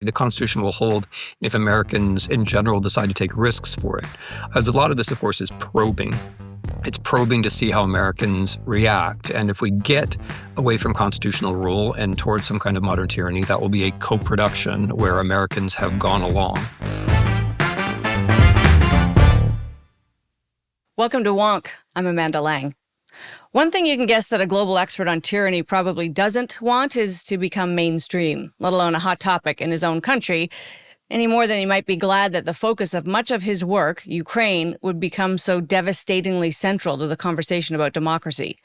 The Constitution will hold if Americans in general decide to take risks for it. As a lot of this, of course, is probing. It's probing to see how Americans react. And if we get away from constitutional rule and towards some kind of modern tyranny, that will be a co-production where Americans have gone along. Welcome to WONK. I'm Amanda Lang. One thing you can guess that a global expert on tyranny probably doesn't want is to become mainstream, let alone a hot topic in his own country, any more than he might be glad that the focus of much of his work, Ukraine, would become so devastatingly central to the conversation about democracy.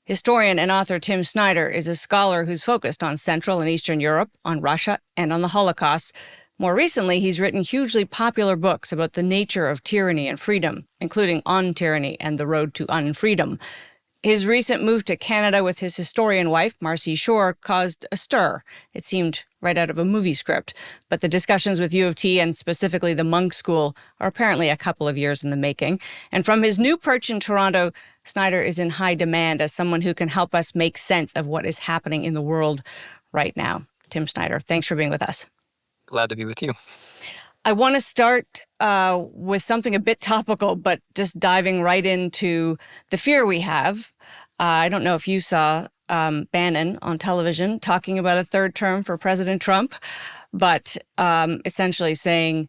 Historian and author Tim Snyder is a scholar who's focused on Central and Eastern Europe, on Russia, and on the Holocaust. More recently, he's written hugely popular books about the nature of tyranny and freedom, including On Tyranny and The Road to Unfreedom. His recent move to Canada with his historian wife, Marcy Shore, caused a stir. It seemed right out of a movie script. But the discussions with U of T and specifically the Munk School are apparently a couple of years in the making. And from his new perch in Toronto, Snyder is in high demand as someone who can help us make sense of what is happening in the world right now. Tim Snyder, thanks for being with us. Glad to be with you. I want to start with something a bit topical, but just diving right into the fear we have. I don't know if you saw Bannon on television talking about a third term for President Trump, but essentially saying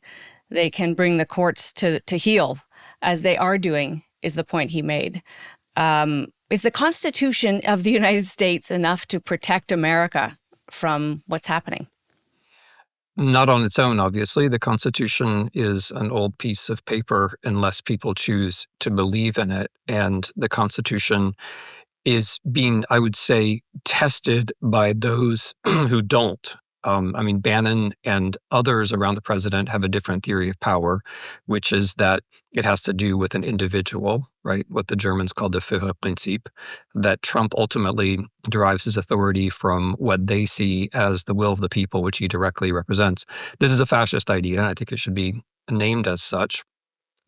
they can bring the courts to heel, as they are doing, is the point he made. Is the Constitution of the United States enough to protect America from what's happening? Not on its own, obviously. The Constitution is an old piece of paper unless people choose to believe in it. And the Constitution is being, I would say, tested by those who don't. Bannon and others around the president have a different theory of power, which is that it has to do with an individual, right? What the Germans call the Führerprinzip, that Trump ultimately derives his authority from what they see as the will of the people, which he directly represents. This is a fascist idea, and I think it should be named as such.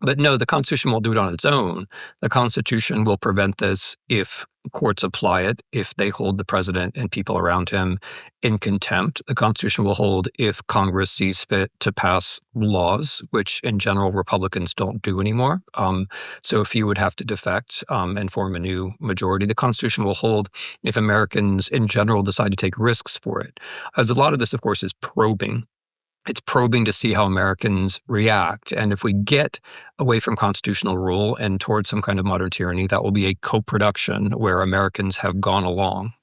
But no, the Constitution won't do it on its own. The Constitution will prevent this if courts apply it, if they hold the president and people around him in contempt. The Constitution will hold if Congress sees fit to pass laws, which in general Republicans don't do anymore. So if you would have to defect and form a new majority, the Constitution will hold if Americans in general decide to take risks for it. As a lot of this, of course, is probing. It's probing to see how Americans react. And if we get away from constitutional rule and towards some kind of modern tyranny, that will be a co-production where Americans have gone along.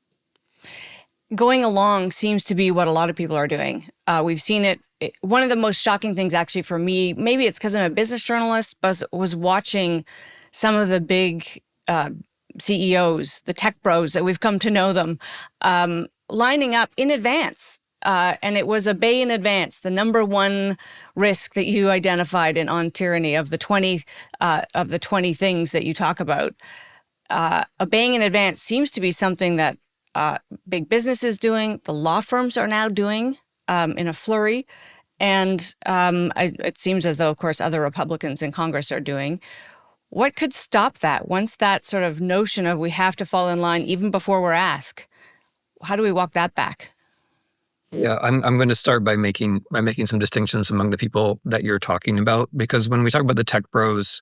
Going along seems to be what a lot of people are doing. We've seen it. One of the most shocking things actually for me, maybe it's because I'm a business journalist, but was watching some of the big CEOs, the tech bros that we've come to know them, lining up in advance. And it was obey in advance, the number one risk that you identified On Tyranny of the 20 things that you talk about. Obeying in advance seems to be something that big business is doing. The law firms are now doing in a flurry. And it seems as though, of course, other Republicans in Congress are doing. What could stop that once that sort of notion of we have to fall in line even before we're asked? How do we walk that back? Yeah, I'm going to start by making some distinctions among the people that you're talking about, because when we talk about the tech bros,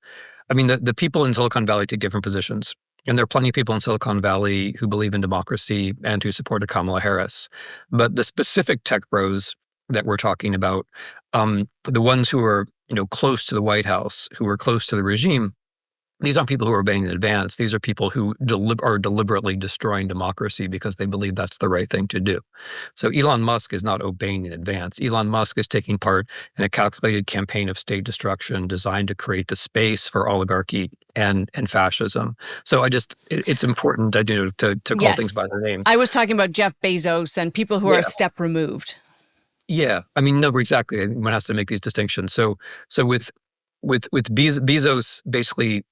the people in Silicon Valley take different positions. And there are plenty of people in Silicon Valley who believe in democracy and who support Kamala Harris. But the specific tech bros that we're talking about, the ones who are close to the White House, who are close to the regime, these aren't people who are obeying in advance. These are people who are deliberately destroying democracy because they believe that's the right thing to do. So Elon Musk is not obeying in advance. Elon Musk is taking part in a calculated campaign of state destruction designed to create the space for oligarchy and fascism. So it's important to call things by their name. I was talking about Jeff Bezos and people who are a step removed. Yeah, no, exactly. One has to make these distinctions. So with Bezos basically,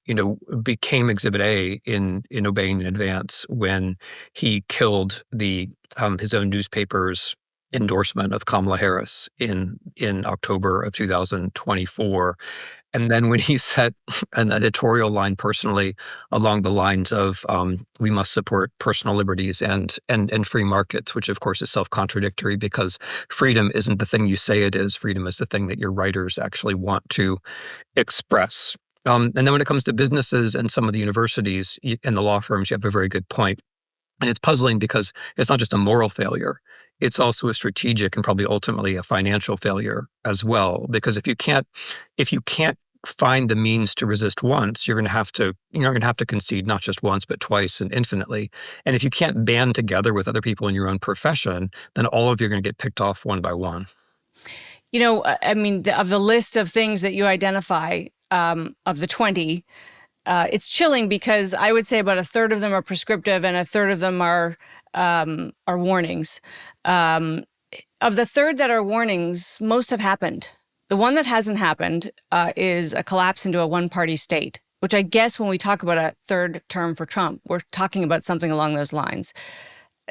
became Exhibit A in obeying in advance when he killed his own newspaper's endorsement of Kamala Harris in October of 2024. And then when he set an editorial line personally along the lines of we must support personal liberties and free markets, which of course is self-contradictory because freedom isn't the thing you say it is. Freedom is the thing that your writers actually want to express. And then when it comes to businesses and some of the universities and the law firms, you have a very good point. And it's puzzling because it's not just a moral failure. It's also a strategic and probably ultimately a financial failure as well. Because if you can't find the means to resist once, you're going to have to concede not just once, but twice and infinitely. And if you can't band together with other people in your own profession, then all of you are going to get picked off one by one. I mean, of the list of things that you identify, of the 20, it's chilling because I would say about a third of them are prescriptive and a third of them are warnings. Of the third that are warnings, most have happened. The one that hasn't happened is a collapse into a one-party state, which I guess when we talk about a third term for Trump, we're talking about something along those lines.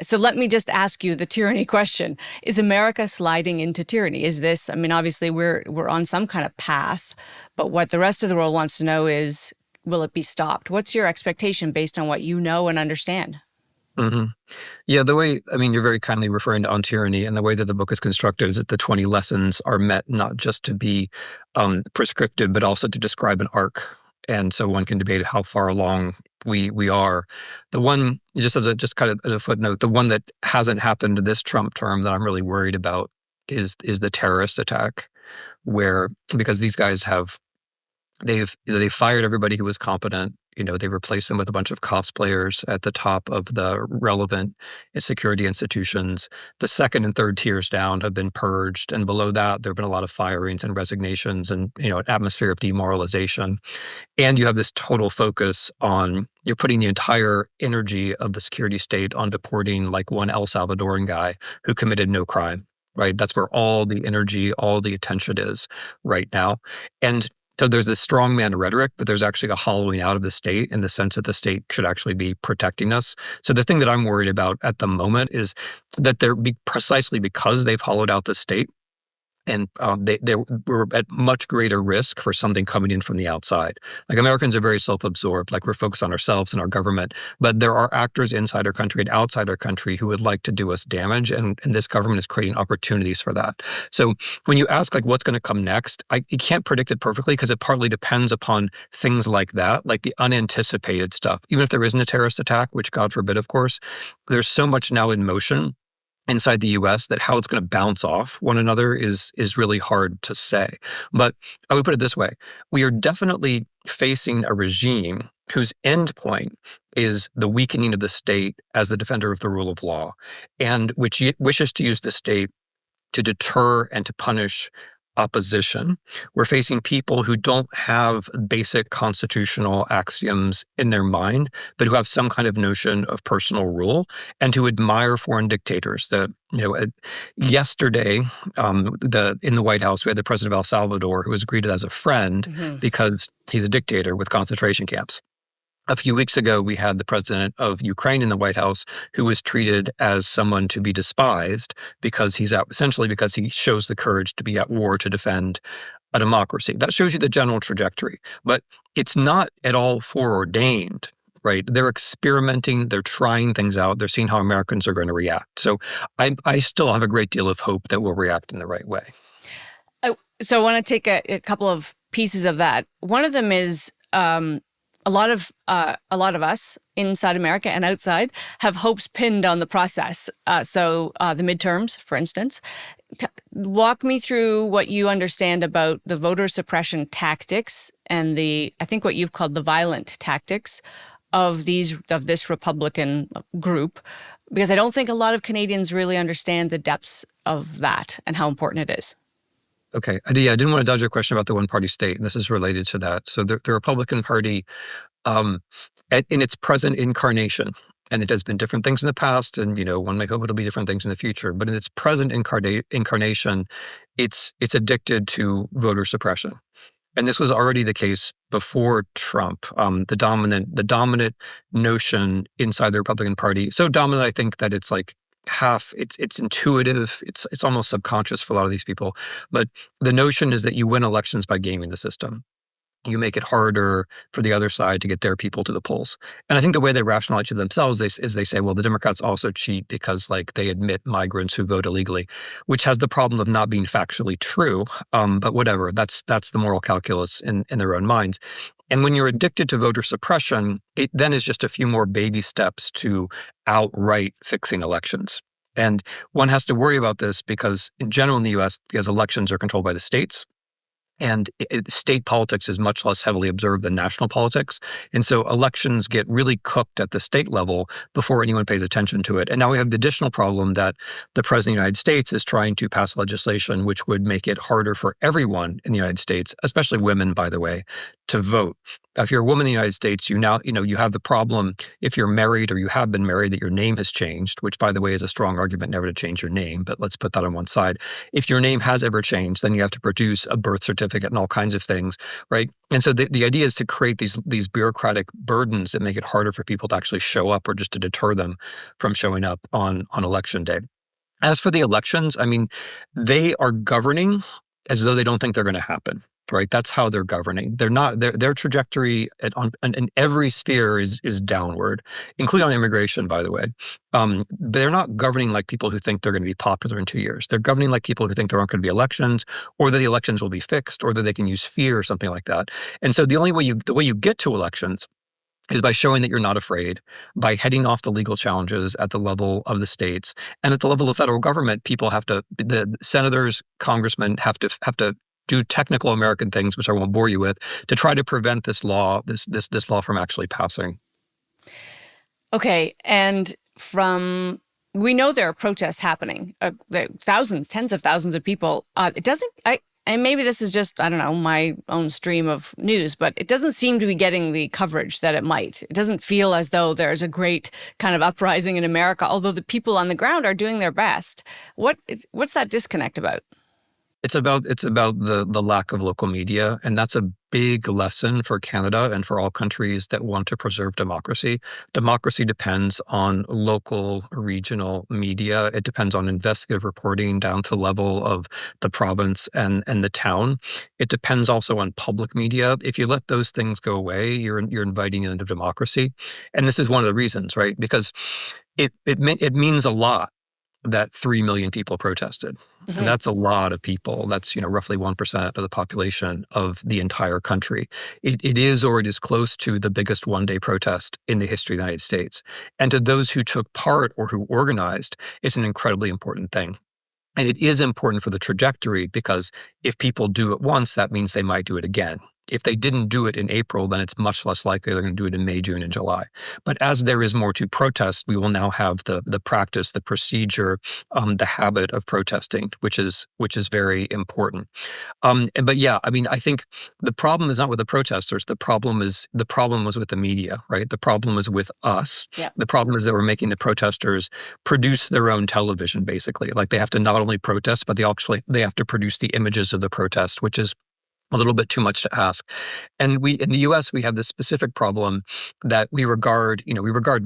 So let me just ask you the tyranny question. Is America sliding into tyranny? Is this, I mean, obviously we're on some kind of path, but what the rest of the world wants to know is, will it be stopped? What's your expectation based on what you know and understand? Mm-hmm. Yeah, you're very kindly referring to On Tyranny, and the way that the book is constructed is that the 20 lessons are meant not just to be prescriptive, but also to describe an arc. And so one can debate how far along we are. The one, just kind of as a footnote, the one that hasn't happened this Trump term that I'm really worried about is the terrorist attack, because these guys they've fired everybody who was competent. They replaced them with a bunch of cosplayers at the top of the relevant security institutions. The second and third tiers down have been purged, and below that there have been a lot of firings and resignations, and an atmosphere of demoralization. And you have this total focus on, you're putting the entire energy of the security state on deporting like one El Salvadoran guy who committed no crime. Right, that's where all the energy, all the attention is right now, and so there's this strongman rhetoric, but there's actually a hollowing out of the state in the sense that the state should actually be protecting us. So the thing that I'm worried about at the moment is that precisely because they've hollowed out the state, and they were at much greater risk for something coming in from the outside. Like, Americans are very self-absorbed, like we're focused on ourselves and our government, but there are actors inside our country and outside our country who would like to do us damage, and this government is creating opportunities for that. So when you ask like what's going to come next, you can't predict it perfectly because it partly depends upon things like that, like the unanticipated stuff. Even if there isn't a terrorist attack, which God forbid, of course, there's so much now in motion inside the US that how it's going to bounce off one another is really hard to say. But I would put it this way. We are definitely facing a regime whose end point is the weakening of the state as the defender of the rule of law, and which wishes to use the state to deter and to punish opposition. We're facing people who don't have basic constitutional axioms in their mind, but who have some kind of notion of personal rule and who admire foreign dictators. Yesterday, in the White House, we had the president of El Salvador who was greeted as a friend because he's a dictator with concentration camps. A few weeks ago, we had the president of Ukraine in the White House who was treated as someone to be despised because essentially because he shows the courage to be at war to defend a democracy. That shows you the general trajectory, but it's not at all foreordained, right? They're experimenting, they're trying things out, they're seeing how Americans are going to react. So I still have a great deal of hope that we'll react in the right way. So I want to take a couple of pieces of that. One of them is a lot of us inside America and outside have hopes pinned on the process. So the midterms, for instance, walk me through what you understand about the voter suppression tactics and I think what you've called the violent tactics of this Republican group, because I don't think a lot of Canadians really understand the depths of that and how important it is. Okay. I didn't want to dodge your question about the one-party state, and this is related to that. So the Republican Party, in its present incarnation, and it has been different things in the past, and one may hope it'll be different things in the future, but in its present incarnation, it's addicted to voter suppression. And this was already the case before Trump. The dominant notion inside the Republican Party, so dominant, I think that it's like half, it's intuitive, it's almost subconscious for a lot of these people. But the notion is that you win elections by gaming the system. You make it harder for the other side to get their people to the polls. And I think the way they rationalize it to themselves is they say, well, the Democrats also cheat because like they admit migrants who vote illegally, which has the problem of not being factually true. But whatever, that's the moral calculus in their own minds. And when you're addicted to voter suppression, it then is just a few more baby steps to outright fixing elections. And one has to worry about this because in general in the US, because elections are controlled by the states, and state politics is much less heavily observed than national politics. And so elections get really cooked at the state level before anyone pays attention to it. And now we have the additional problem that the President of the United States is trying to pass legislation which would make it harder for everyone in the United States, especially women, by the way, to vote. If you're a woman in the United States, you have the problem if you're married or you have been married that your name has changed, which, by the way, is a strong argument never to change your name. But let's put that on one side. If your name has ever changed, then you have to produce a birth certificate and all kinds of things, right? And so the idea is to create these bureaucratic burdens that make it harder for people to actually show up or just to deter them from showing up on election day. As for the elections, I mean, they are governing as though they don't think they're going to happen. Right, that's how they're governing. They're not. Their trajectory in every sphere is downward, including on immigration. By the way, they're not governing like people who think they're going to be popular in 2 years. They're governing like people who think there aren't going to be elections, or that the elections will be fixed, or that they can use fear or something like that. And so the way you get to elections is by showing that you're not afraid, by heading off the legal challenges at the level of the states, and at the level of federal government. The senators, congressmen have to do technical American things, which I won't bore you with, to try to prevent this law from actually passing. Okay, and we know there are protests happening. Thousands, tens of thousands of people. And maybe this is just, I don't know, my own stream of news, but it doesn't seem to be getting the coverage that it might. It doesn't feel as though there's a great kind of uprising in America, although the people on the ground are doing their best. What's that disconnect about? It's about the lack of local media, and that's a big lesson for Canada and for all countries that want to preserve democracy. Democracy depends on local, regional media. It depends on investigative reporting down to the level of the province and the town. It depends also on public media. If you let those things go away, you're inviting into democracy, and this is one of the reasons, right? Because it means a lot that 3 million people protested. Mm-hmm. And that's a lot of people. That's, roughly 1% of the population of the entire country. It is, or it is close to, the biggest one-day protest in the history of the United States. And to those who took part or who organized, it's an incredibly important thing. And it is important for the trajectory because if people do it once, that means they might do it again. If they didn't do it in April, then it's much less likely they're going to do it in May, June, and July. But as there is more to protest, we will now have the practice, the procedure, the habit of protesting, which is very important. But yeah, I mean, I think the problem is not with the protesters. The problem was with the media, right? The problem is with us. Yeah. The problem is that we're making the protesters produce their own television, basically. Like they have to not only protest, but they have to produce the images of the protest, which is a little bit too much to ask. And in the US, we have this specific problem that we regard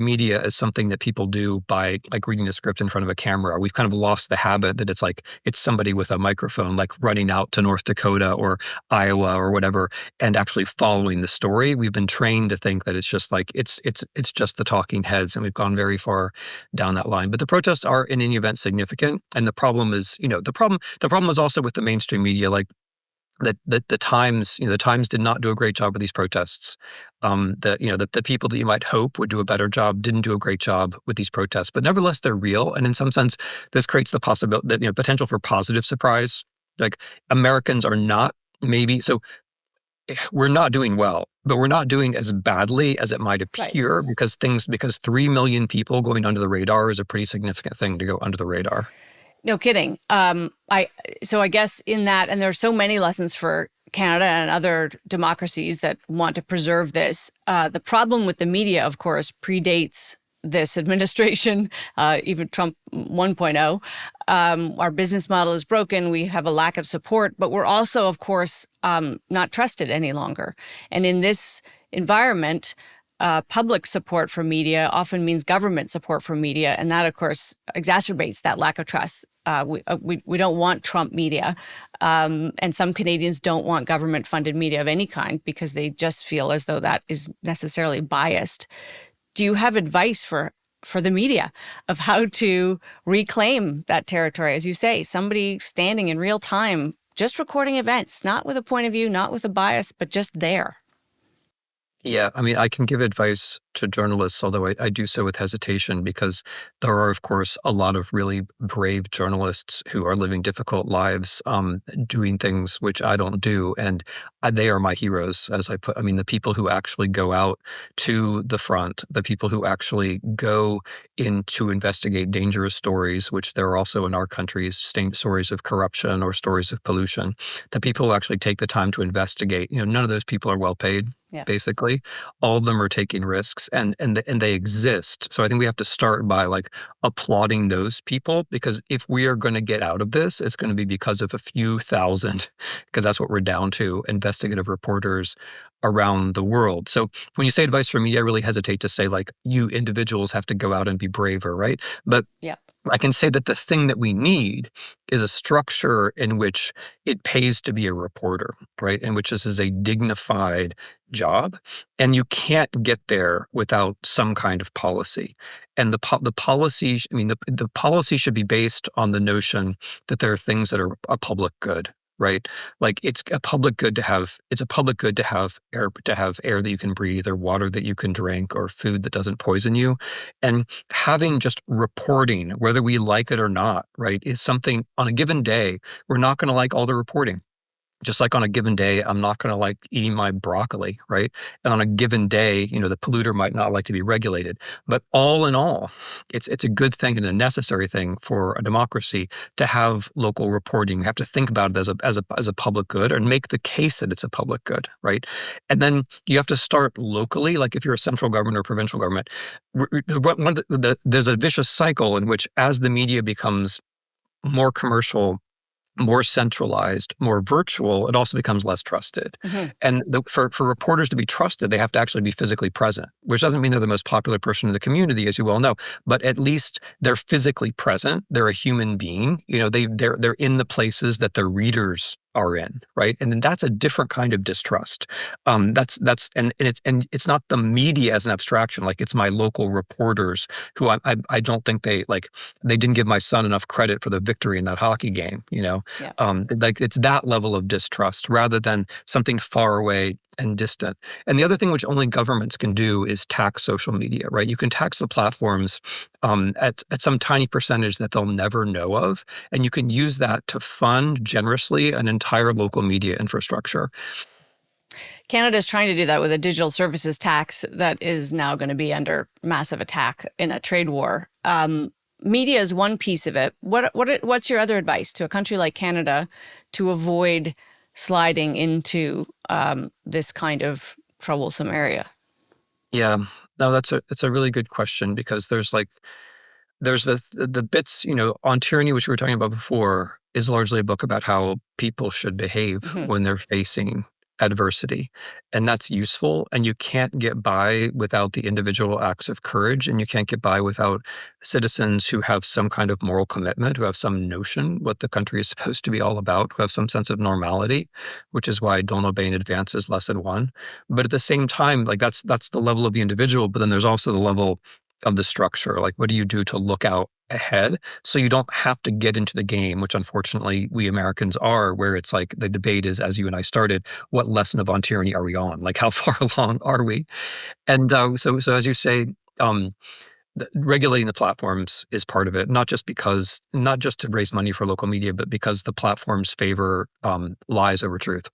media as something that people do by like reading a script in front of a camera. We've kind of lost the habit that it's somebody with a microphone, like running out to North Dakota or Iowa or whatever, and actually following the story. We've been trained to think that it's just like, it's just the talking heads, and we've gone very far down that line. But the protests are in any event significant. And the problem is, the problem is also with the mainstream media, like, that the Times did not do a great job with these protests. The people that you might hope would do a better job didn't do a great job with these protests. But nevertheless, they're real, and in some sense, this creates the possibility that potential for positive surprise. Like Americans are not we're not doing well, but we're not doing as badly as it might appear, right? Because 3 million people going under the radar is a pretty significant thing to go under the radar. No kidding. So I guess in that, and there are so many lessons for Canada and other democracies that want to preserve this. The problem with the media, of course, predates this administration, even Trump 1.0. Our business model is broken. We have a lack of support, but we're also, of course, not trusted any longer. And in this environment, public support for media often means government support for media, and that, of course, exacerbates that lack of trust. We don't want Trump media, and some Canadians don't want government-funded media of any kind because they just feel as though that is necessarily biased. Do you have advice for the media of how to reclaim that territory? As you say, somebody standing in real time, just recording events, not with a point of view, not with a bias, but just there. Yeah, I mean, I can give advice to journalists, although I do so with hesitation because there are, of course, a lot of really brave journalists who are living difficult lives, doing things which I don't do. And they are my heroes, as I put. I mean, the people who actually go out to the front, the people who actually go in to investigate dangerous stories, which there are also in our country, stories of corruption or stories of pollution, the people who actually take the time to investigate. None of those people are well paid. Yeah. Basically, all of them are taking risks, and they exist. So I think we have to start by like applauding those people, because if we are going to get out of this, it's going to be because of a few thousand, because that's what we're down to, investigative reporters around the world. So when you say advice for media, I really hesitate to say like you individuals have to go out and be braver, right? But Yeah. I can say that the thing that we need is a structure in which it pays to be a reporter, right? In which this is a dignified job. And you can't get there without some kind of policy. And the policy, I mean, the policy should be based on the notion that there are things that are a public good, right? Like it's a public good to have, air that you can breathe, or water that you can drink, or food that doesn't poison you. And having just reporting, whether we like it or not, right, is something on a given day, we're not going to like all the reporting. Just like on a given day, I'm not going to like eating my broccoli, right? And on a given day, the polluter might not like to be regulated. But all in all, it's a good thing and a necessary thing for a democracy to have local reporting. You have to think about it as a public good, and make the case that it's a public good, right? And then you have to start locally. Like if you're a central government or provincial government, there's a vicious cycle in which, as the media becomes more commercial, more centralized, more virtual, it also becomes less trusted. Mm-hmm. And for reporters to be trusted, they have to actually be physically present, which doesn't mean they're the most popular person in the community, as you well know, but at least they're physically present. They're a human being. They're in the places that their readers are in, right? And then that's a different kind of distrust. It's not the media as an abstraction. Like it's my local reporters who I don't think they didn't give my son enough credit for the victory in that hockey game. Yeah. Like it's that level of distrust rather than something far away and distant. And the other thing which only governments can do is tax social media, right? You can tax the platforms at some tiny percentage that they'll never know of, and you can use that to fund generously an entire local media infrastructure. Canada is trying to do that with a digital services tax that is now going to be under massive attack in a trade war. Media is one piece of it. What's your other advice to a country like Canada to avoid sliding into this kind of troublesome area? Yeah, no, that's a really good question, because there's the bits, on Tyranny, which we were talking about before, is largely a book about how people should behave Mm-hmm. when they're facing adversity. And that's useful. And you can't get by without the individual acts of courage. And you can't get by without citizens who have some kind of moral commitment, who have some notion what the country is supposed to be all about, who have some sense of normality, which is why Don't Obey in Advance is lesson one. But at the same time, like that's the level of the individual. But then there's also the level of the structure. Like, what do you do to look out ahead so you don't have to get into the game, which unfortunately we Americans are, where it's like the debate is, as you and I started, what lesson of on tyranny are we on? Like, how far along are we? And so as you say, regulating the platforms is part of it, not just to raise money for local media, but because the platforms favor lies over truth.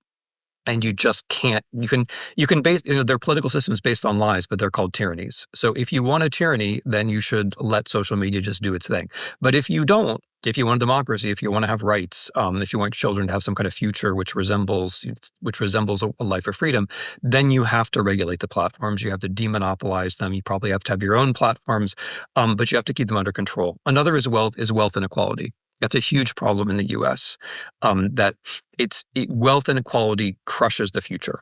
And you just can't, you can base, their political system is based on lies, but they're called tyrannies. So if you want a tyranny, then you should let social media just do its thing. But if you don't, if you want a democracy, if you want to have rights, if you want children to have some kind of future which resembles a life of freedom, then you have to regulate the platforms. You have to demonopolize them. You probably have to have your own platforms, but you have to keep them under control. Another is wealth inequality. That's a huge problem in the U.S. That wealth inequality crushes the future.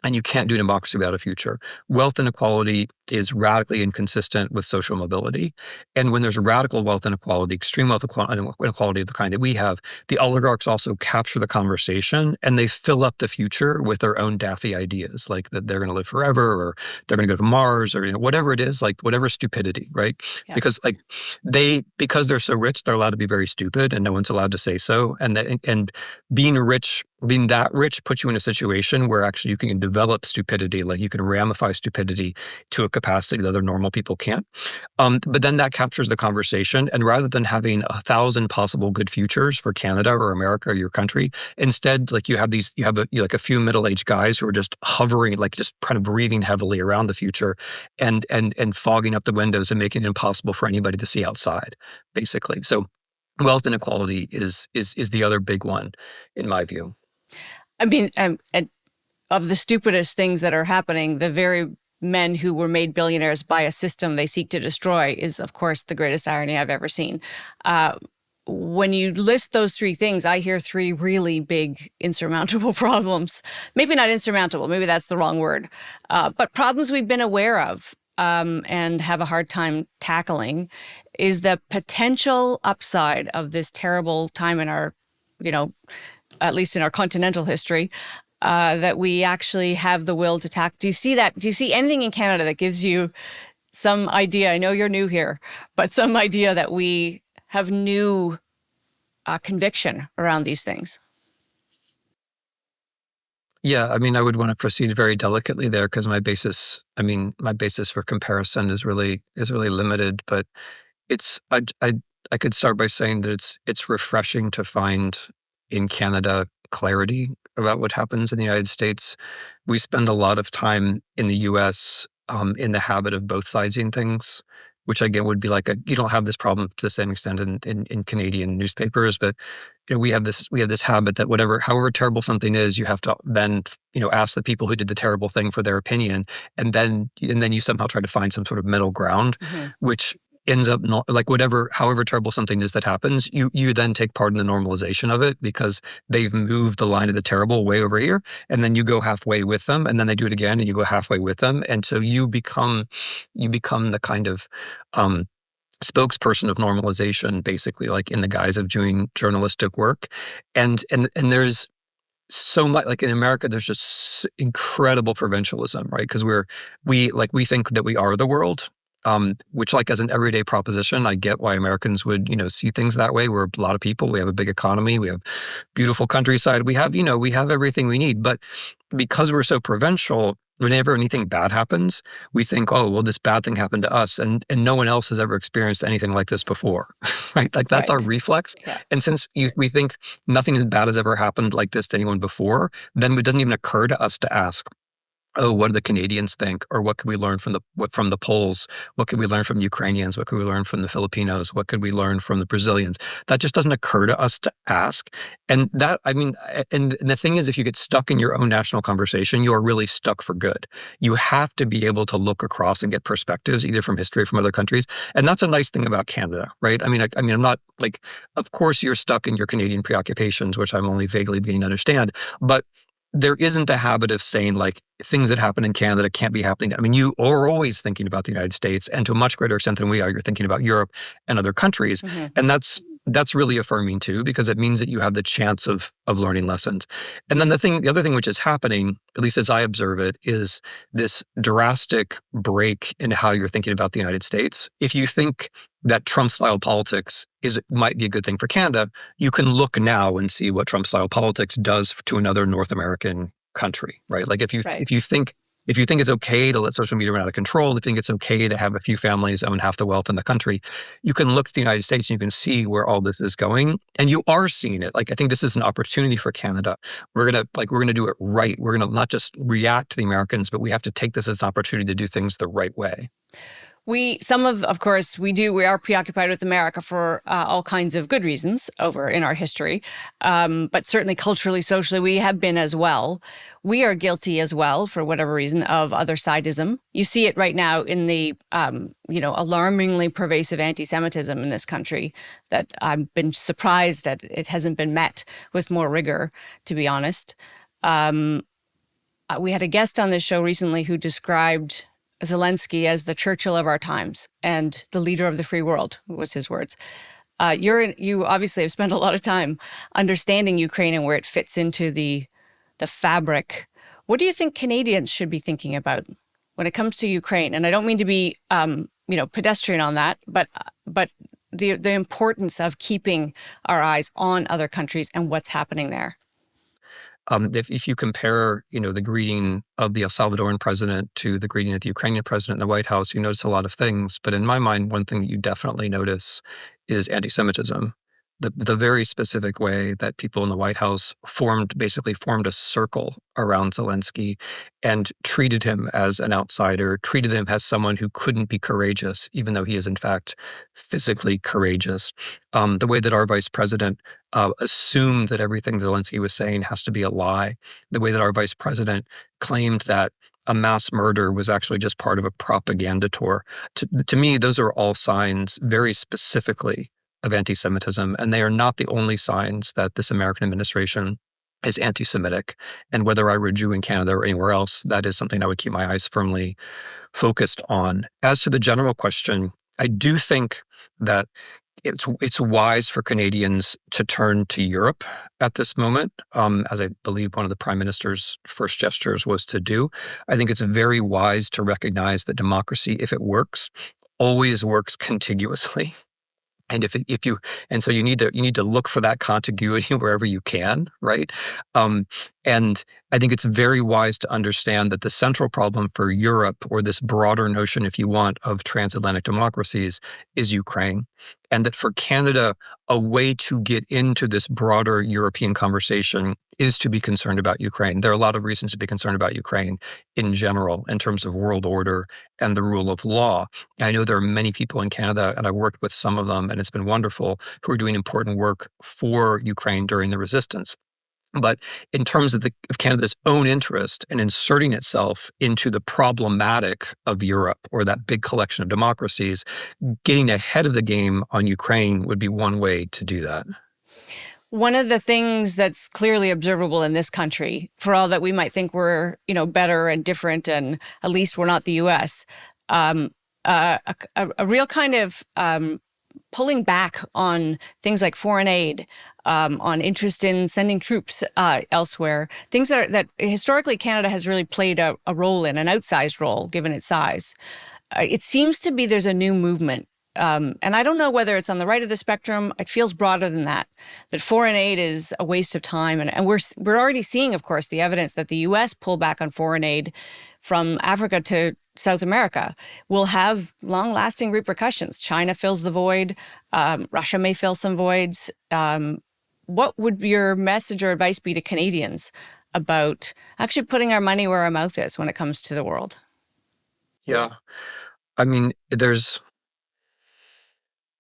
And you can't do democracy without a future. Wealth inequality is radically inconsistent with social mobility. And when there's radical wealth inequality, extreme wealth inequality of the kind that we have, the oligarchs also capture the conversation and they fill up the future with their own daffy ideas, like that they're going to live forever or they're going to go to Mars or whatever it is, like whatever stupidity, right? Yeah. Because because they're so rich, they're allowed to be very stupid and no one's allowed to say so. And being that rich puts you in a situation where actually you can develop stupidity, like you can ramify stupidity to a capacity that other normal people can't. But then that captures the conversation. And rather than having 1,000 possible good futures for Canada or America or your country, instead, like you have a few middle-aged guys who are just hovering, like just kind of breathing heavily around the future and fogging up the windows and making it impossible for anybody to see outside, basically. So wealth inequality is the other big one, in my view. I mean, of the stupidest things that are happening, the very men who were made billionaires by a system they seek to destroy is, of course, the greatest irony I've ever seen. When you list those three things, I hear three really big, insurmountable problems. Maybe not insurmountable, maybe that's the wrong word, but problems we've been aware of and have a hard time tackling is the potential upside of this terrible time in our, at least in our continental history, that we actually have the will to tackle. Do you see that? Do you see anything in Canada that gives you some idea? I know you're new here, but some idea that we have new conviction around these things. Yeah, I mean, I would want to proceed very delicately there because my basis for comparison is really limited. But I could start by saying that it's refreshing to find in Canada clarity about what happens in the United States. We spend a lot of time in the U.S. In the habit of both sidesing things, which again would be like you don't have this problem to the same extent in Canadian newspapers, but we have this habit that however terrible something is, you have to then ask the people who did the terrible thing for their opinion, and then you somehow try to find some sort of middle ground, which ends up not like however terrible something is that happens, you then take part in the normalization of it because they've moved the line of the terrible way over here, and then you go halfway with them, and then they do it again, and you go halfway with them, and so you become the kind of spokesperson of normalization, basically, like in the guise of doing journalistic work, and there's so much, like in America, there's just incredible provincialism, right? Because we think that we are the world, which like as an everyday proposition, I get why Americans would, see things that way. We're a lot of people. We have a big economy. We have beautiful countryside. We have everything we need. But because we're so provincial, whenever anything bad happens, we think, oh, well, this bad thing happened to us, and no one else has ever experienced anything like this before, right? Like that's our reflex. Yeah. And since we think nothing as bad has ever happened like this to anyone before, then it doesn't even occur to us to ask, oh, what do the Canadians think? Or what could we learn from the Poles? What could we learn from the Ukrainians? What could we learn from the Filipinos? What could we learn from the Brazilians? That just doesn't occur to us to ask. And and the thing is, if you get stuck in your own national conversation, you are really stuck for good. You have to be able to look across and get perspectives, either from history or from other countries. And that's a nice thing about Canada, right? I'm not like, of course you're stuck in your Canadian preoccupations, which I'm only vaguely beginning to understand, but there isn't a habit of saying like things that happen in Canada can't be happening. I mean, you are always thinking about the United States, and to a much greater extent than we are, you're thinking about Europe and other countries. And that's really affirming too, because it means that you have the chance of learning lessons. And then the other thing which is happening, at least as I observe it, is this drastic break in how you're thinking about the United States. If you think that Trump-style politics might be a good thing for Canada, you can look now and see what Trump-style politics does to another North American country, right? Like if you think it's okay to let social media run out of control, if you think it's okay to have a few families own half the wealth in the country, you can look to the United States and you can see where all this is going, and you are seeing it. Like I think this is an opportunity for Canada. We're gonna do it right. We're gonna not just react to the Americans, but we have to take this as an opportunity to do things the right way. We are preoccupied with America for all kinds of good reasons over in our history. But certainly culturally, socially, we have been as well. We are guilty as well, for whatever reason, of other sidism. You see it right now in the, alarmingly pervasive anti-Semitism in this country that I've been surprised that it hasn't been met with more rigor, to be honest. we had a guest on this show recently who described Zelensky as the Churchill of our times and the leader of the free world, was his words. You obviously have spent a lot of time understanding Ukraine and where it fits into the fabric. What do you think Canadians should be thinking about when it comes to Ukraine? And I don't mean to be, pedestrian on that, but the importance of keeping our eyes on other countries and what's happening there. If you compare, the greeting of the El Salvadoran president to the greeting of the Ukrainian president in the White House, you notice a lot of things. But in my mind, one thing that you definitely notice is anti-Semitism. The very specific way that people in the White House basically formed a circle around Zelensky and treated him as an outsider, treated him as someone who couldn't be courageous, even though he is in fact physically courageous. The way that our vice president assumed that everything Zelensky was saying has to be a lie. The way that our vice president claimed that a mass murder was actually just part of a propaganda tour. To me, those are all signs very specifically of anti-Semitism, and they are not the only signs that this American administration is anti-Semitic. And whether I were Jew in Canada or anywhere else, that is something I would keep my eyes firmly focused on. As to the general question, I do think that it's wise for Canadians to turn to Europe at this moment, as I believe one of the Prime Minister's first gestures was to do. I think it's very wise to recognize that democracy, if it works, always works contiguously. And so you need to look for that contiguity wherever you can, right? And I think it's very wise to understand that the central problem for Europe, or this broader notion, if you want, of transatlantic democracies, is Ukraine. And that for Canada, a way to get into this broader European conversation is to be concerned about Ukraine. There are a lot of reasons to be concerned about Ukraine in general, in terms of world order and the rule of law. I know there are many people in Canada, and I've worked with some of them, and it's been wonderful, who are doing important work for Ukraine during the resistance. But in terms of Canada's own interest in inserting itself into the problematic of Europe, or that big collection of democracies, getting ahead of the game on Ukraine would be one way to do that. One of the things that's clearly observable in this country, for all that we might think we're, better and different, and at least we're not the U.S., a real kind of pulling back on things like foreign aid, on interest in sending troops elsewhere, things that historically Canada has really played a role in, an outsized role given its size. It seems to be there's a new movement. And I don't know whether it's on the right of the spectrum. It feels broader than that foreign aid is a waste of time. And we're already seeing, of course, the evidence that the U.S. pull back on foreign aid from Africa to South America will have long-lasting repercussions. China fills the void. Russia may fill some voids. What would your message or advice be to Canadians about actually putting our money where our mouth is when it comes to the world? Yeah. I mean,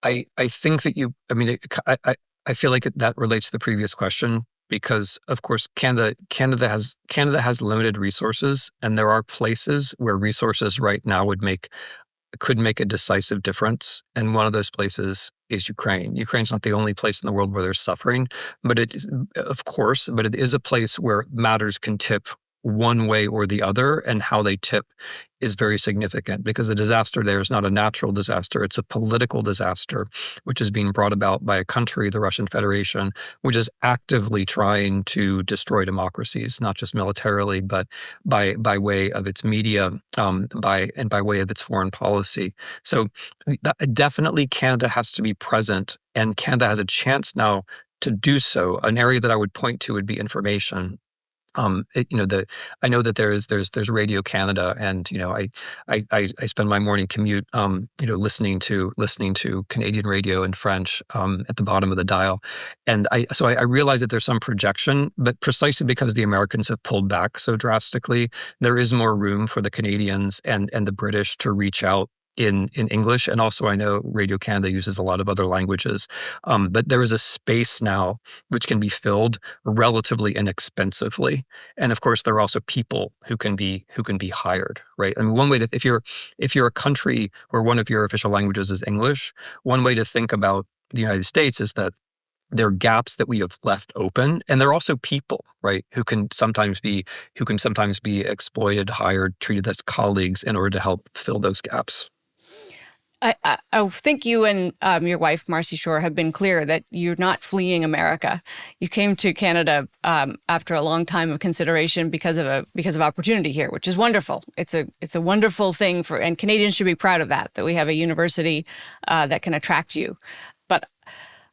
I think that I feel like that relates to the previous question, because of course Canada has limited resources, and there are places where resources right now could make a decisive difference. And one of those places is Ukraine. Ukraine's not the only place in the world where there's suffering, but it is a place where matters can tip one way or the other, and how they tip is very significant, because the disaster there is not a natural disaster. It's a political disaster, which is being brought about by a country, the Russian Federation, which is actively trying to destroy democracies, not just militarily, but by way of its media, by way of its foreign policy. So definitely Canada has to be present, and Canada has a chance now to do so. An area that I would point to would be information. I know that there's Radio Canada, and I spend my morning commute listening to Canadian radio in French at the bottom of the dial, and I realize that there's some projection, but precisely because the Americans have pulled back so drastically, there is more room for the Canadians and the British to reach out in English. And also, I know Radio Canada uses a lot of other languages, but there is a space now which can be filled relatively inexpensively. And of course, there are also people who can be hired, right? I mean, one way to, if you're a country where one of your official languages is English, one way to think about the United States is that There are gaps that we have left open, and there are also people, right, who can sometimes be exploited, hired, treated as colleagues in order to help fill those gaps. I think you and your wife, Marcy Shore, have been clear that you're not fleeing America. You came to Canada after a long time of consideration because of opportunity here, which is wonderful. It's a wonderful thing and Canadians should be proud of that we have a university that can attract you. But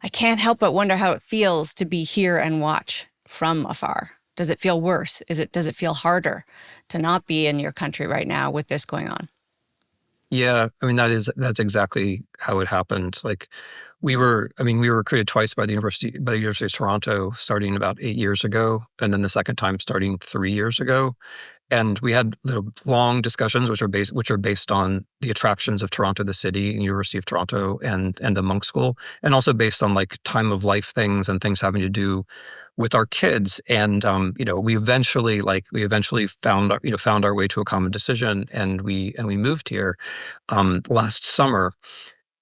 I can't help but wonder how it feels to be here and watch from afar. Does it feel worse? Does it feel harder to not be in your country right now with this going on? Yeah, I mean that's exactly how it happened. Like we were recruited twice by the University of Toronto starting about 8 years ago, and then the second time starting 3 years ago. And we had long discussions, which are based on the attractions of Toronto, the city, and University of Toronto, and the Munk School, and also based on like time of life things and things having to do with our kids. And we eventually found our way to a common decision, and we moved here last summer.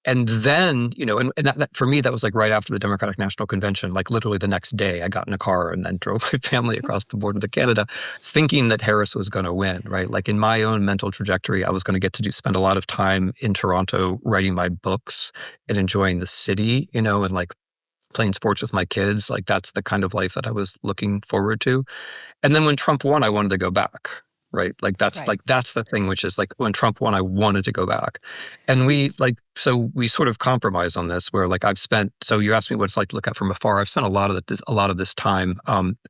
And then, and that for me, that was like right after the Democratic National Convention, like literally the next day, I got in a car and then drove my family across the border to Canada, thinking that Harris was going to win, right? Like in my own mental trajectory, I was going to get to spend a lot of time in Toronto writing my books and enjoying the city, and like playing sports with my kids. Like that's the kind of life that I was looking forward to. And then when Trump won, I wanted to go back. Right. Right. That's the thing, which is like when Trump won, I wanted to go back. And so we sort of compromise on this where like so you asked me what it's like to look at from afar. I've spent a lot of this time,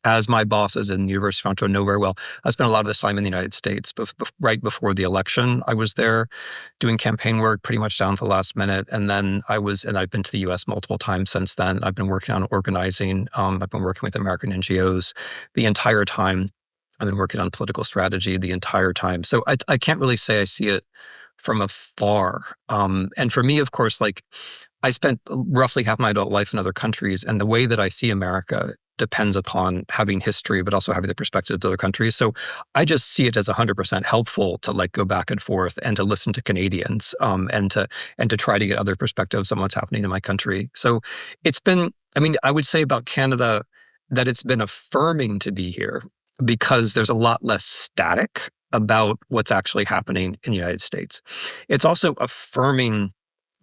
as my bosses in the University of Toronto know very well. I spent a lot of this time in the United States, right before the election. I was there doing campaign work pretty much down to the last minute. And then I've been to the US multiple times since then. I've been working on organizing. I've been working with American NGOs the entire time. I've been working on political strategy the entire time. So I can't really say I see it from afar. And for me, of course, like I spent roughly half my adult life in other countries, and the way that I see America depends upon having history, but also having the perspective of other countries. So I just see it as 100% helpful to like go back and forth and to listen to Canadians, and to try to get other perspectives on what's happening in my country. So it's been, I mean, I would say about Canada that it's been affirming to be here because there's a lot less static about what's actually happening in the United States. It's also affirming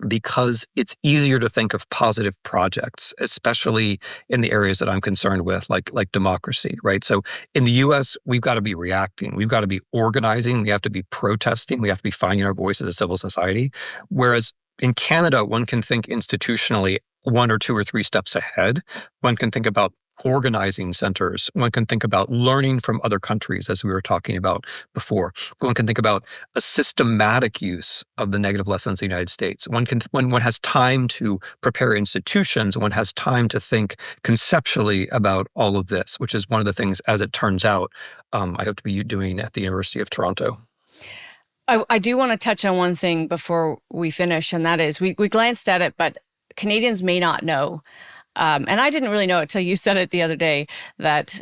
because it's easier to think of positive projects, especially in the areas that I'm concerned with, like democracy, right? So in the US, we've got to be reacting, we've got to be organizing, we have to be protesting, we have to be finding our voice as a civil society. Whereas in Canada, one can think institutionally one or two or three steps ahead. One can think about organizing centers. One can think about learning from other countries, as we were talking about before. One can think about a systematic use of the negative lessons of the United States. When one has time to prepare institutions, one has time to think conceptually about all of this, which is one of the things, as it turns out, I hope to be doing at the University of Toronto. I do want to touch on one thing before we finish, and that is we glanced at it, but Canadians may not know. And I didn't really know it till you said it the other day that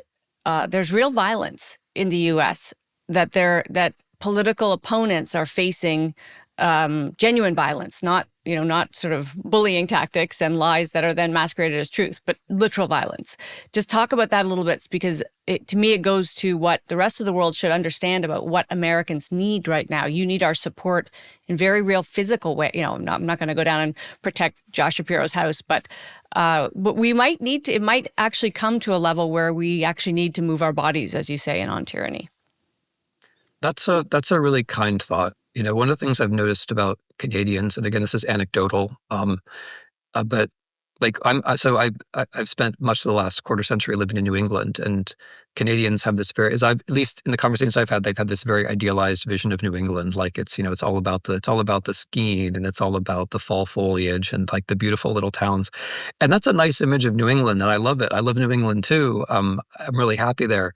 there's real violence in the U.S. that political opponents are facing genuine violence, not sort of bullying tactics and lies that are then masqueraded as truth, but literal violence. Just talk about that a little bit because to me it goes to what the rest of the world should understand about what Americans need right now. You need our support in very real physical way. I'm not going to go down and protect Josh Shapiro's house, but we might need to. It might actually come to a level where we actually need to move our bodies, as you say, in on tyranny. That's a really kind thought. One of the things I've noticed about Canadians, and again, this is anecdotal, but like I've spent much of the last quarter century living in New England, and Canadians have this at least in the conversations I've had, they've had this very idealized vision of New England. Like it's all about the skiing, and it's all about the fall foliage and like the beautiful little towns. And that's a nice image of New England, and I love it. I love New England too. I'm really happy there.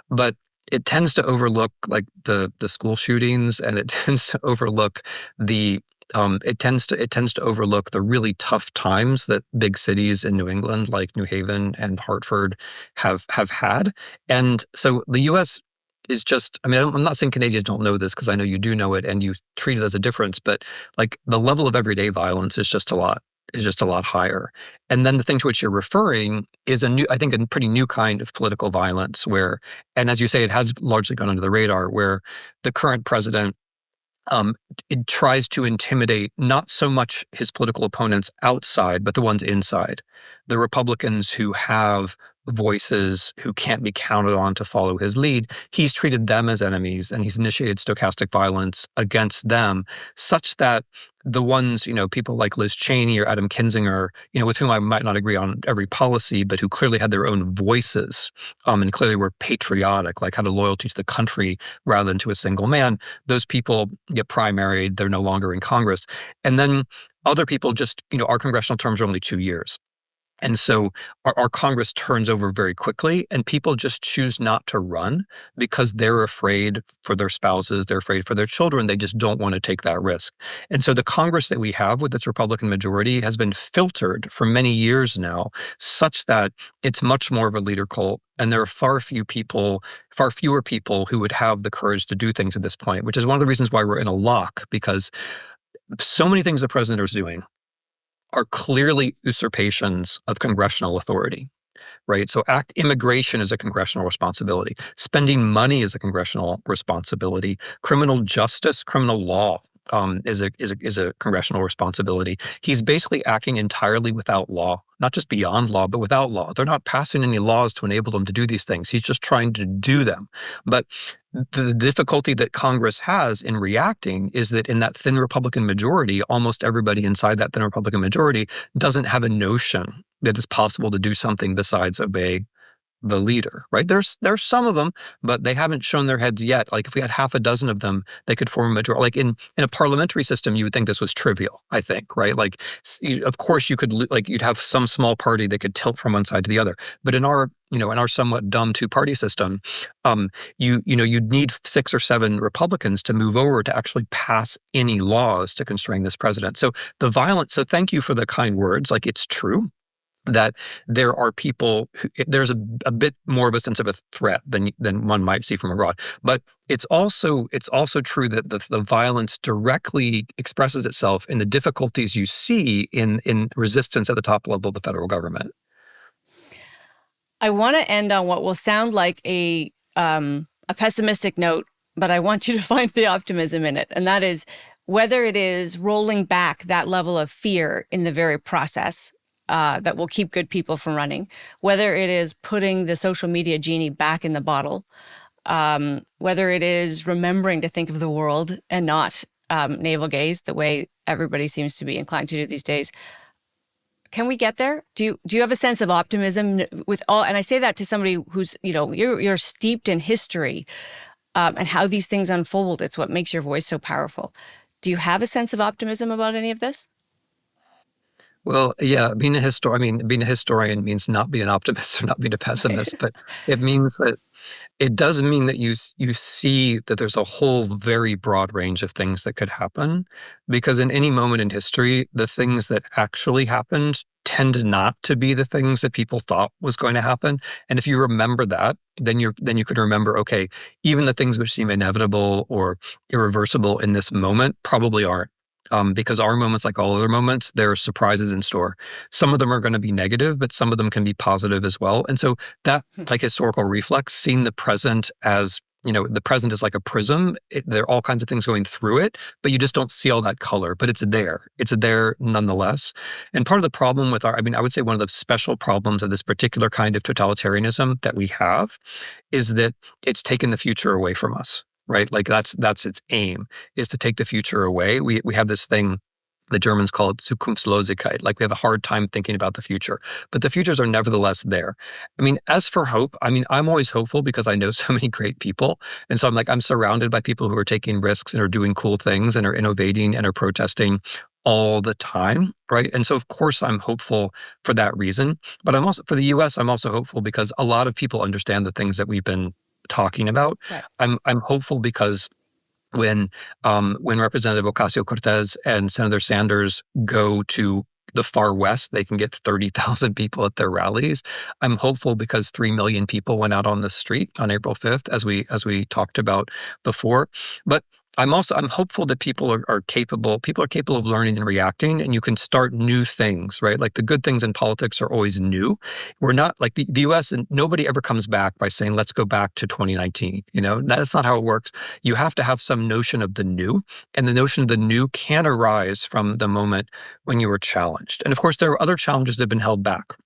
But it tends to overlook like the school shootings, and it tends to overlook it tends to overlook the really tough times that big cities in New England, like New Haven and Hartford, have had. And so the U.S. is just, I mean, I'm not saying Canadians don't know this because I know you do know it and you treat it as a difference, but like the level of everyday violence is just a lot. is just a lot higher. And then the thing to which you're referring is I think, a pretty new kind of political violence where, and as you say, it has largely gone under the radar, where the current president um, it tries to intimidate not so much his political opponents outside, but the ones inside. The Republicans who have voices who can't be counted on to follow his lead, he's treated them as enemies and he's initiated stochastic violence against them, such that the ones, people like Liz Cheney or Adam Kinzinger, with whom I might not agree on every policy, but who clearly had their own voices, and clearly were patriotic, like had a loyalty to the country rather than to a single man, those people get primaried. They're no longer in Congress. And then other people just, our congressional terms are only 2 years. And so our Congress turns over very quickly, and people just choose not to run because they're afraid for their spouses, they're afraid for their children. They just don't want to take that risk. And so the Congress that we have with its Republican majority has been filtered for many years now, such that it's much more of a leader cult. And there are far fewer people who would have the courage to do things at this point, which is one of the reasons why we're in a lock, because so many things the president is doing are clearly usurpations of congressional authority, right? So immigration is a congressional responsibility. Spending money is a congressional responsibility. Criminal justice, criminal law is a congressional responsibility. He's basically acting entirely without law, not just beyond law, but without law. They're not passing any laws to enable them to do these things. He's just trying to do them. But the difficulty that Congress has in reacting is that in that thin Republican majority, almost everybody inside that thin Republican majority doesn't have a notion that it's possible to do something besides obey the leader, right? There's some of them, but they haven't shown their heads yet. Like if we had half a dozen of them, they could form a majority. Like in a parliamentary system, you would think this was trivial, I think, right? Like, of course you could, you'd have some small party that could tilt from one side to the other. But in our, in our somewhat dumb two-party system, you'd need 6 or 7 Republicans to move over to actually pass any laws to constrain this president. So the violence, so thank you for the kind words. Like it's true that there are people there's a bit more of a sense of a threat than one might see from abroad. But it's also true that the violence directly expresses itself in the difficulties you see in resistance at the top level of the federal government. I want to end on what will sound like a pessimistic note, but I want you to find the optimism in it. And that is whether it is rolling back that level of fear in the very process that will keep good people from running, whether it is putting the social media genie back in the bottle, whether it is remembering to think of the world and not navel gaze the way everybody seems to be inclined to do these days. Can we get there? Do you have a sense of optimism with all? And I say that to somebody who's, you're steeped in history and how these things unfold. It's what makes your voice so powerful. Do you have a sense of optimism about any of this? Well, yeah, being a historian means not being an optimist or not being a pessimist, but it means that it does mean that you see that there's a whole very broad range of things that could happen, because in any moment in history, the things that actually happened tend not to be the things that people thought was going to happen. And if you remember that, then you could remember, okay, even the things which seem inevitable or irreversible in this moment probably aren't. Because our moments, like all other moments, there are surprises in store. Some of them are going to be negative, but some of them can be positive as well. And so that, like historical reflex, seeing the present as, the present is like a prism. There are all kinds of things going through it, but you just don't see all that color. But it's there. It's there nonetheless. And part of the problem with I would say one of the special problems of this particular kind of totalitarianism that we have is that it's taken the future away from us. Right? Like that's its aim, is to take the future away. We have this thing, the Germans call it Zukunftslosigkeit. Like we have a hard time thinking about the future, but the futures are nevertheless there. I mean, as for hope, I'm always hopeful because I know so many great people. And so I'm surrounded by people who are taking risks and are doing cool things and are innovating and are protesting all the time. Right. And so of course I'm hopeful for that reason, but I'm also, for the US, I'm also hopeful because a lot of people understand the things that we've been talking about. Right. I'm hopeful because when Representative Ocasio-Cortez and Senator Sanders go to the far west, they can get 30,000 people at their rallies. I'm hopeful because 3 million people went out on the street on April 5th, as we talked about before. But I'm hopeful that people are capable of learning and reacting, and you can start new things, right? Like the good things in politics are always new. We're not like the US, and nobody ever comes back by saying, let's go back to 2019. That's not how it works. You have to have some notion of the new, and the notion of the new can arise from the moment when you were challenged. And of course, there are other challenges that have been held back.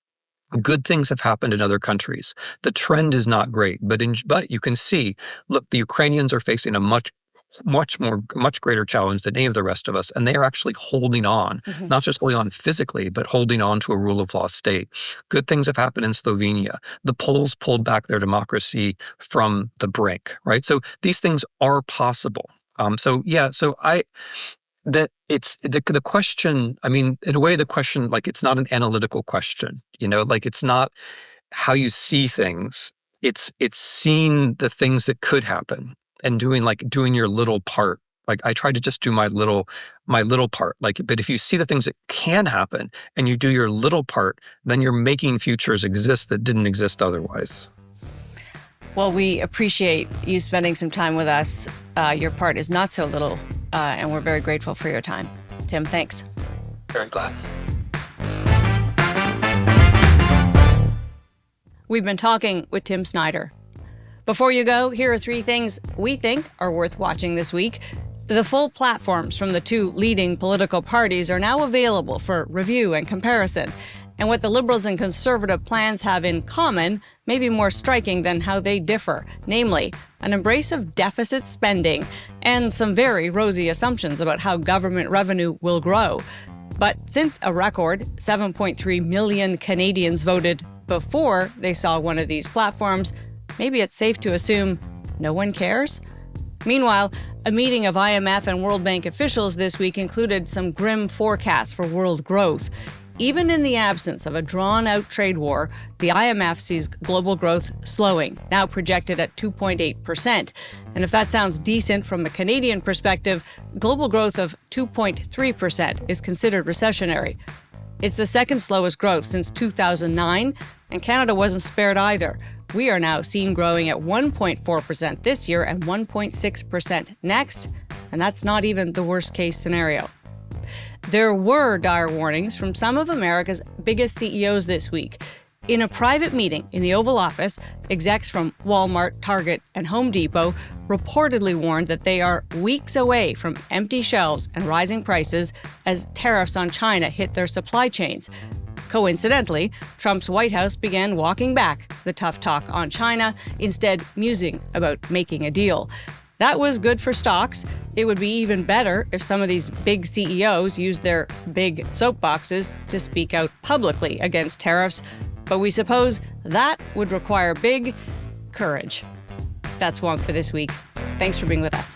Good things have happened in other countries. The trend is not great, but you can see, look, the Ukrainians are facing a much greater challenge than any of the rest of us, and they are actually holding on, not just holding on physically, but holding on to a rule of law state. Good things have happened in Slovenia. The Poles pulled back their democracy from the brink, right? So these things are possible. That it's the question. I mean, in a way, the question, like, it's not an analytical question, like it's not how you see things. It's seeing the things that could happen and doing your little part. Like, I try to just do my little part. Like, but if you see the things that can happen and you do your little part, then you're making futures exist that didn't exist otherwise. Well, we appreciate you spending some time with us. Your part is not so little, and we're very grateful for your time. Tim, thanks. Very glad. We've been talking with Tim Snyder. Before you go, here are 3 things we think are worth watching this week. The full platforms from the 2 leading political parties are now available for review and comparison. And what the Liberals and Conservative plans have in common may be more striking than how they differ, namely, an embrace of deficit spending and some very rosy assumptions about how government revenue will grow. But since a record 7.3 million Canadians voted before they saw one of these platforms, maybe it's safe to assume no one cares? Meanwhile, a meeting of IMF and World Bank officials this week included some grim forecasts for world growth. Even in the absence of a drawn-out trade war, the IMF sees global growth slowing, now projected at 2.8%. And if that sounds decent from a Canadian perspective, global growth of 2.3% is considered recessionary. It's the second slowest growth since 2009, and Canada wasn't spared either. We are now seen growing at 1.4% this year and 1.6% next, and that's not even the worst-case scenario. There were dire warnings from some of America's biggest CEOs this week. In a private meeting in the Oval Office, execs from Walmart, Target, and Home Depot reportedly warned that they are weeks away from empty shelves and rising prices as tariffs on China hit their supply chains. Coincidentally, Trump's White House began walking back the tough talk on China, instead musing about making a deal. That was good for stocks. It would be even better if some of these big CEOs used their big soapboxes to speak out publicly against tariffs, but we suppose that would require big courage. That's WONK for this week. Thanks for being with us.